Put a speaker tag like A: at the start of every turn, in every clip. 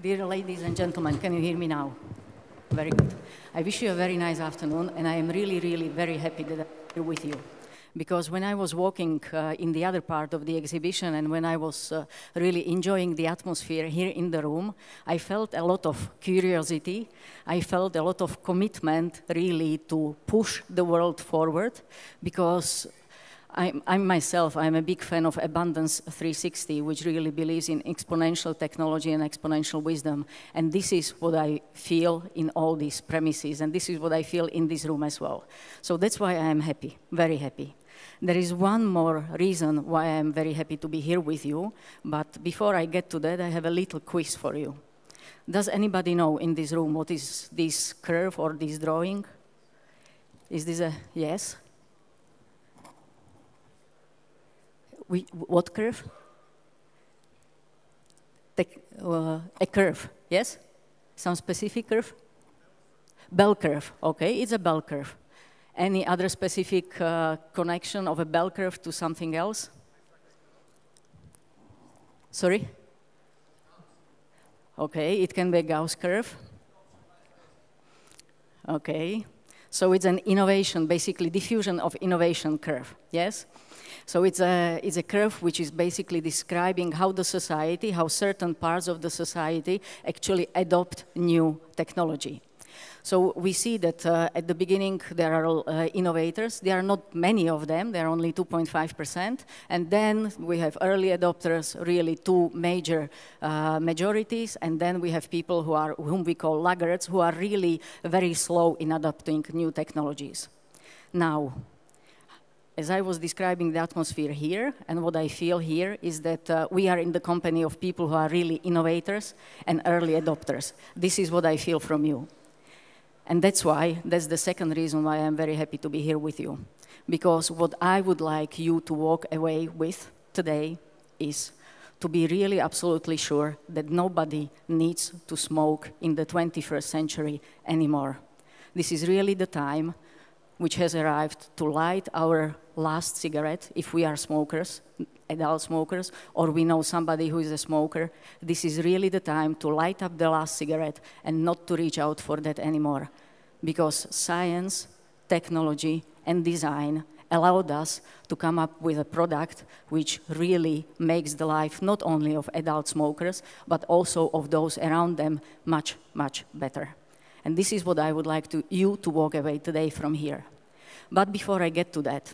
A: Dear ladies and gentlemen, can you hear me now? Very good. I wish you a very nice afternoon, and I am really, really very happy that I'm here with you. Because when I was walking in the other part of the exhibition and when I was really enjoying the atmosphere here in the room, I felt a lot of curiosity. I felt a lot of commitment really to push the world forward, because I'm myself, I'm a big fan of Abundance 360, which really believes in exponential technology and exponential wisdom. And this is what I feel in all these premises, and this is what I feel in this room as well. So that's why I am happy, very happy. There is one more reason why I am very happy to be here with you, but before I get to that, I have a little quiz for you. Does anybody know in this room what is this curve or this drawing? Is this a yes? What curve? A curve, yes? Some specific curve? Bell curve, okay, it's a bell curve. Any other specific connection of a bell curve to something else? Sorry? Okay, it can be a Gauss curve. Okay, so it's an innovation, basically diffusion of innovation curve, yes? So it's a curve which is basically describing how the society, how certain parts of the society actually adopt new technology. So we see that at the beginning there are innovators. There are not many of them. There are only 2.5%. And then we have early adopters, really two major majorities. And then we have people whom we call laggards, who are really very slow in adopting new technologies. Now, as I was describing the atmosphere here, and what I feel here is that we are in the company of people who are really innovators and early adopters. This is what I feel from you. And that's the second reason why I'm very happy to be here with you. Because what I would like you to walk away with today is to be really absolutely sure that nobody needs to smoke in the 21st century anymore. This is really the time which has arrived to light our last cigarette, if we are smokers, adult smokers, or we know somebody who is a smoker. This is really the time to light up the last cigarette and not to reach out for that anymore. Because science, technology, and design allowed us to come up with a product which really makes the life not only of adult smokers, but also of those around them much, much better. And this is what I would like you to walk away today from here. But before I get to that,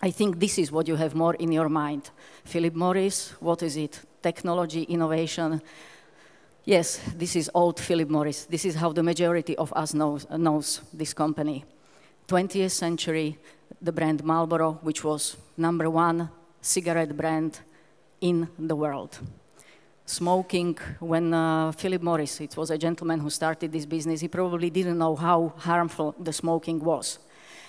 A: I think this is what you have more in your mind. Philip Morris, what is it? Technology, innovation. Yes, this is old Philip Morris. This is how the majority of us knows this company. 20th century, the brand Marlboro, which was #1 cigarette brand in the world. Smoking, when Philip Morris, it was a gentleman who started this business, he probably didn't know how harmful the smoking was.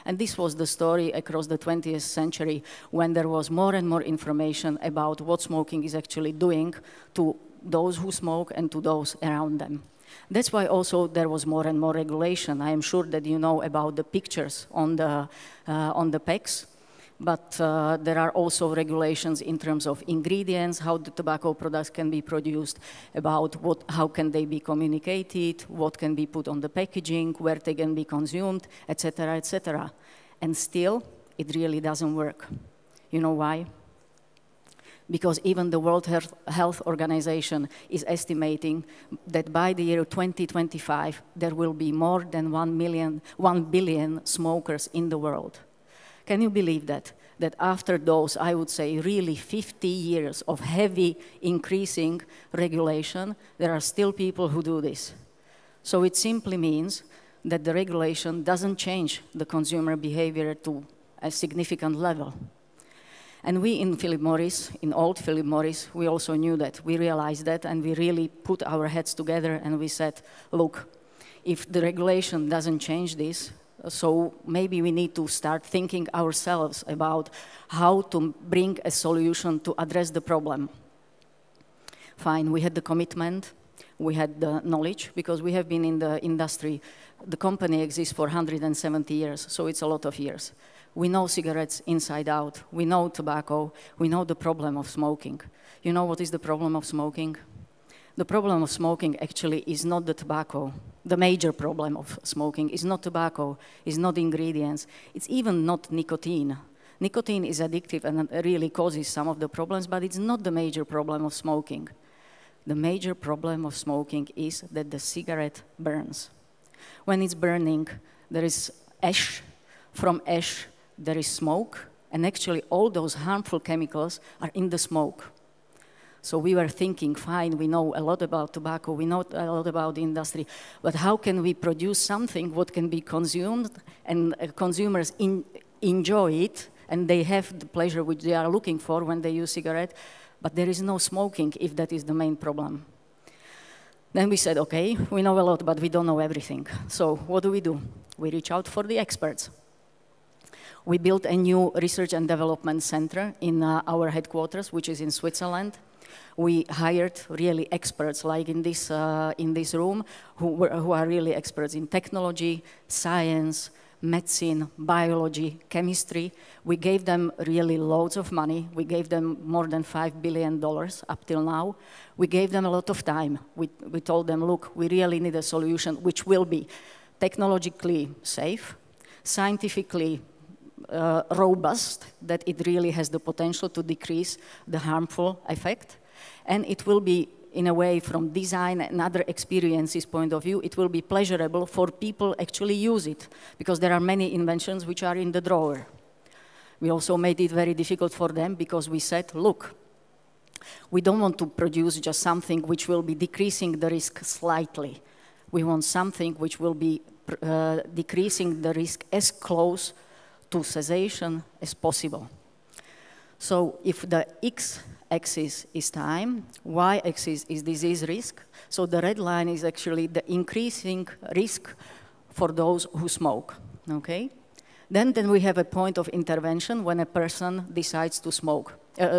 A: And this was the story across the 20th century, when there was more and more information about what smoking is actually doing to those who smoke and to those around them. That's why also there was more and more regulation. I am sure that you know about the pictures on the packs. But there are also regulations in terms of ingredients, how the tobacco products can be produced, about how can they be communicated, what can be put on the packaging, where they can be consumed, etc., etc. And still, it really doesn't work. You know why? Because even the World Health Organization is estimating that by the year 2025, there will be more than 1 billion smokers in the world. Can you believe that? That after those, I would say, really 50 years of heavy increasing regulation, there are still people who do this. So it simply means that the regulation doesn't change the consumer behavior to a significant level. And we in Philip Morris, in old Philip Morris, we also knew that. We realized that, and we really put our heads together and we said, look, if the regulation doesn't change this, so maybe we need to start thinking ourselves about how to bring a solution to address the problem. Fine, we had the commitment, we had the knowledge, because we have been in the industry. The company exists for 170 years, so it's a lot of years. We know cigarettes inside out, we know tobacco, we know the problem of smoking. You know what is the problem of smoking? The problem of smoking actually is not the tobacco. The major problem of smoking is not tobacco, is not ingredients, it's even not nicotine. Nicotine is addictive and really causes some of the problems, but it's not the major problem of smoking. The major problem of smoking is that the cigarette burns. When it's burning, there is ash. From ash, there is smoke, and actually all those harmful chemicals are in the smoke. So we were thinking, fine, we know a lot about tobacco, we know a lot about the industry, but how can we produce something what can be consumed and consumers enjoy it and they have the pleasure which they are looking for when they use cigarette, but there is no smoking if that is the main problem. Then we said, okay, we know a lot, but we don't know everything. So what do? We reach out for the experts. We built a new research and development center in our headquarters, which is in Switzerland. We hired really experts, like in this room, who are really experts in technology, science, medicine, biology, chemistry. We gave them really loads of money. We gave them more than $5 billion up till now. We gave them a lot of time. We told them, look, we really need a solution which will be technologically safe, scientifically robust, that it really has the potential to decrease the harmful effect. And it will be, in a way, from design and other experiences point of view, it will be pleasurable for people actually use it, because there are many inventions which are in the drawer. We also made it very difficult for them because we said, look, we don't want to produce just something which will be decreasing the risk slightly. We want something which will be decreasing the risk as close to cessation as possible. So if the x-axis is time, y-axis is disease risk. So the red line is actually the increasing risk for those who smoke, okay? Then we have a point of intervention when a person decides to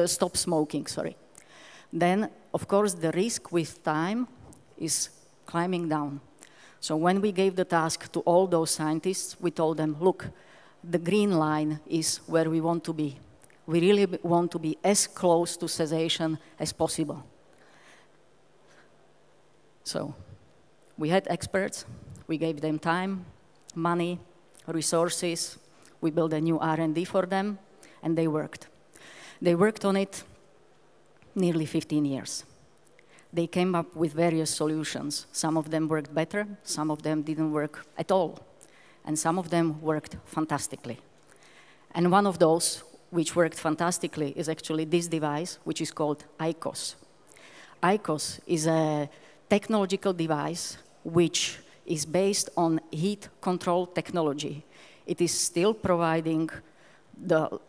A: stop smoking, sorry. Then, of course, the risk with time is climbing down. So when we gave the task to all those scientists, we told them, look, the green line is where we want to be. We really want to be as close to cessation as possible. So we had experts, we gave them time, money, resources, we built a new R&D for them, and they worked. They worked on it nearly 15 years. They came up with various solutions. Some of them worked better, some of them didn't work at all, and some of them worked fantastically. And one of those which worked fantastically is actually this device, which is called IQOS. IQOS is a technological device which is based on heat control technology. It is still providing the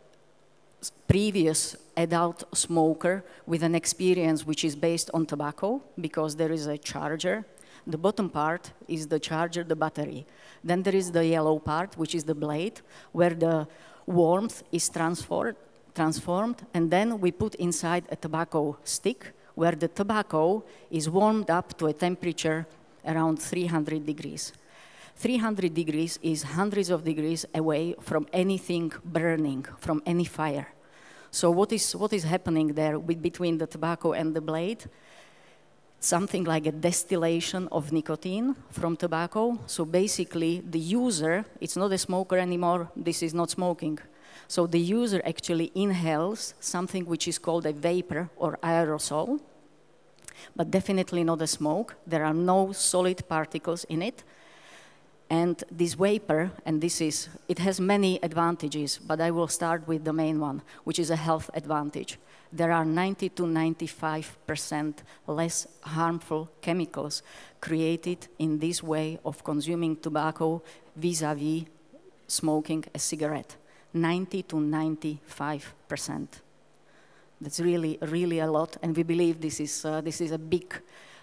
A: previous adult smoker with an experience which is based on tobacco, because there is a charger. The bottom part is the charger, the battery. Then there is the yellow part, which is the blade, where the warmth is transformed, and then we put inside a tobacco stick, where the tobacco is warmed up to a temperature around 300 degrees. 300 degrees is hundreds of degrees away from anything burning, from any fire. So what is happening there between the tobacco and the blade? Something like a distillation of nicotine from tobacco. So basically the user, it's not a smoker anymore, this is not smoking. So the user actually inhales something which is called a vapor or aerosol, but definitely not a smoke. There are no solid particles in it. And this vapor, and it has many advantages, but I will start with the main one, which is a health advantage. There are 90 to 95% less harmful chemicals created in this way of consuming tobacco vis-a-vis smoking a cigarette. 90 to 95%. That's really, really a lot, and we believe this is a big.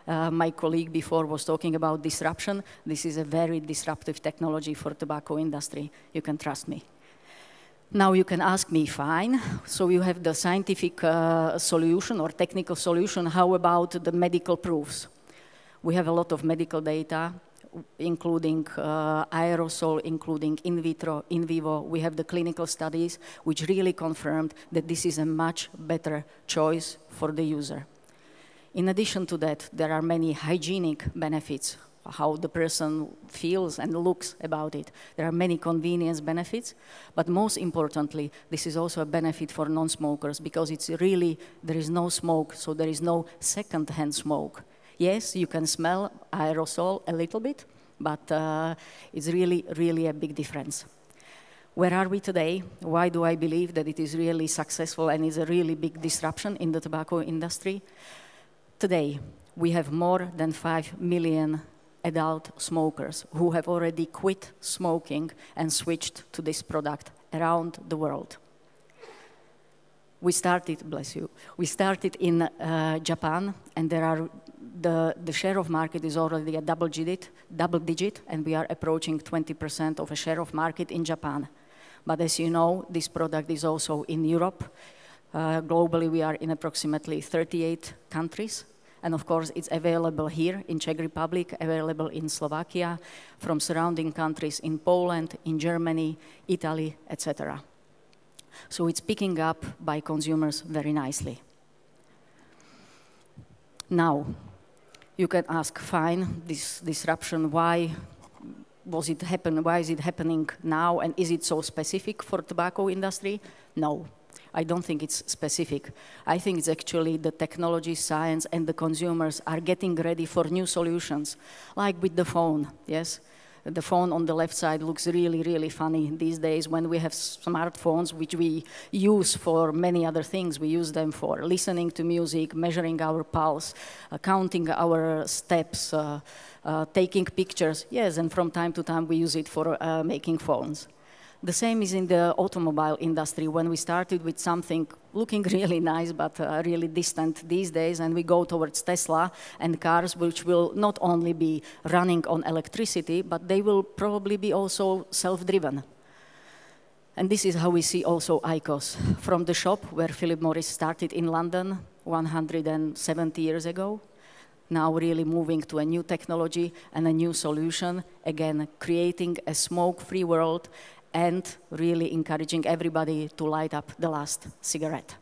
A: My colleague before was talking about disruption. This is a very disruptive technology for tobacco industry. You can trust me. Now you can ask me, fine, so you have the scientific solution or technical solution. How about the medical proofs? We have a lot of medical data, including aerosol, including in vitro, in vivo. We have the clinical studies which really confirmed that this is a much better choice for the user. In addition to that, there are many hygienic benefits, how the person feels and looks about it. There are many convenience benefits, but most importantly, this is also a benefit for non-smokers because it's really, there is no smoke, so there is no second-hand smoke. Yes, you can smell aerosol a little bit, but it's really, really a big difference. Where are we today? Why do I believe that it is really successful and is a really big disruption in the tobacco industry? Today, we have more than 5 million adult smokers who have already quit smoking and switched to this product around the world. We started, bless you, we started in Japan, and there are the share of market is already a double digit, and we are approaching 20% of a share of market in Japan. But as you know, this product is also in Europe. Globally, we are in approximately 38 countries. And of course, it's available here in Czech Republic, available in Slovakia, from surrounding countries in Poland, in Germany, Italy, etc. So it's picking up by consumers very nicely. Now, you can ask, fine, this disruption, why was it happen? Why is it happening now? And is it so specific for tobacco industry? No, I don't think it's specific. I think it's actually the technology, science, and the consumers are getting ready for new solutions, like with the phone, yes? The phone on the left side looks really, really funny these days when we have smartphones, which we use for many other things. We use them for listening to music, measuring our pulse, counting our steps, taking pictures. Yes, and from time to time we use it for making phones. The same is in the automobile industry, when we started with something looking really nice but really distant these days, and we go towards Tesla and cars which will not only be running on electricity, but they will probably be also self-driven. And this is how we see also IQOS. From the shop where Philip Morris started in London 170 years ago, now really moving to a new technology and a new solution, again creating a smoke-free world and really encouraging everybody to light up the last cigarette.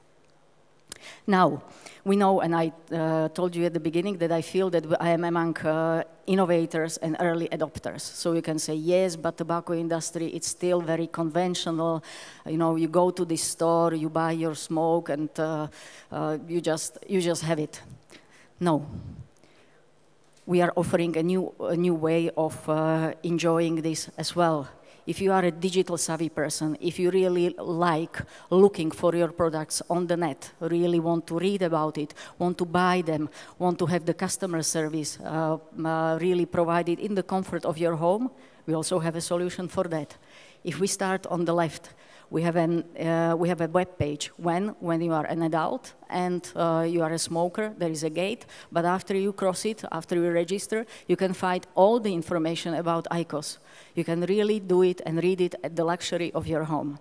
A: Now, we know, and I told you at the beginning, that I feel that I am among innovators and early adopters. So you can say, yes, but tobacco industry, it's still very conventional. You know, you go to this store, you buy your smoke, and you just have it. No. We are offering a new way of enjoying this as well. If you are a digital savvy person, if you really like looking for your products on the net, really want to read about it, want to buy them, want to have the customer service really provided in the comfort of your home, we also have a solution for that. If we start on the left, we have a web page. When you are an adult and you are a smoker, there is a gate, but after you cross it, after you register, you can find all the information about IQOS. You can really do it and read it at the luxury of your home.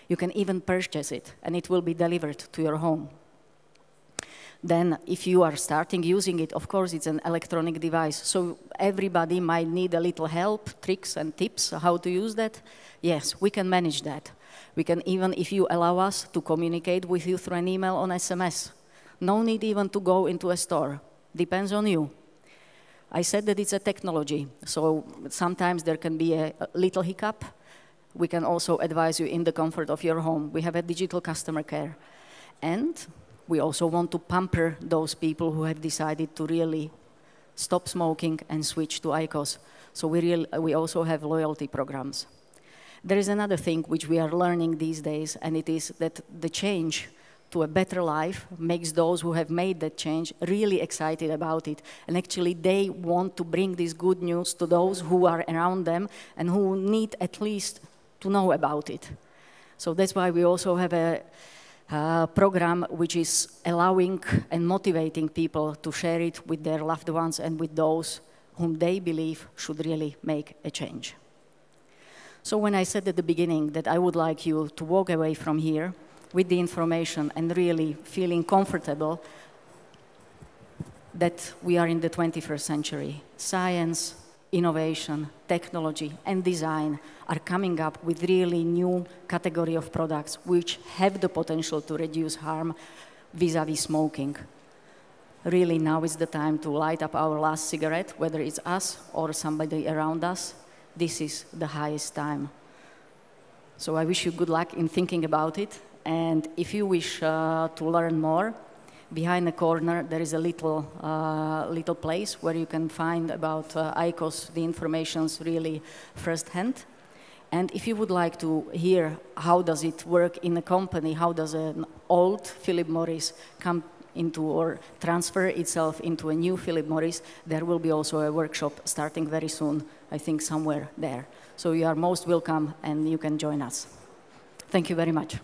A: You can even purchase it, and it will be delivered to your home. Then, if you are starting using it, of course, it's an electronic device, so everybody might need a little help, tricks and tips how to use that. Yes, we can manage that. We can even, if you allow us, to communicate with you through an email or SMS. No need even to go into a store. Depends on you. I said that it's a technology, so sometimes there can be a little hiccup. We can also advise you in the comfort of your home. We have a digital customer care. And we also want to pamper those people who have decided to really stop smoking and switch to IQOS. So we also have loyalty programs. There is another thing which we are learning these days, and it is that the change to a better life makes those who have made that change really excited about it. And actually they want to bring this good news to those who are around them and who need at least to know about it. So that's why we also have a program which is allowing and motivating people to share it with their loved ones and with those whom they believe should really make a change. So when I said at the beginning that I would like you to walk away from here with the information and really feeling comfortable that we are in the 21st century. Science, innovation, technology, and design are coming up with really new category of products which have the potential to reduce harm vis-à-vis smoking. really now is the time to light up our last cigarette, whether it's us or somebody around us. This is the highest time. So I wish you good luck in thinking about it. And if you wish to learn more, behind the corner there is a little place where you can find about IQOS, the information's really firsthand. And if you would like to hear how does it work in a company, how does an old Philip Morris come into or transfer itself into a new Philip Morris, there will be also a workshop starting very soon, I think somewhere there. So you are most welcome and you can join us. Thank you very much.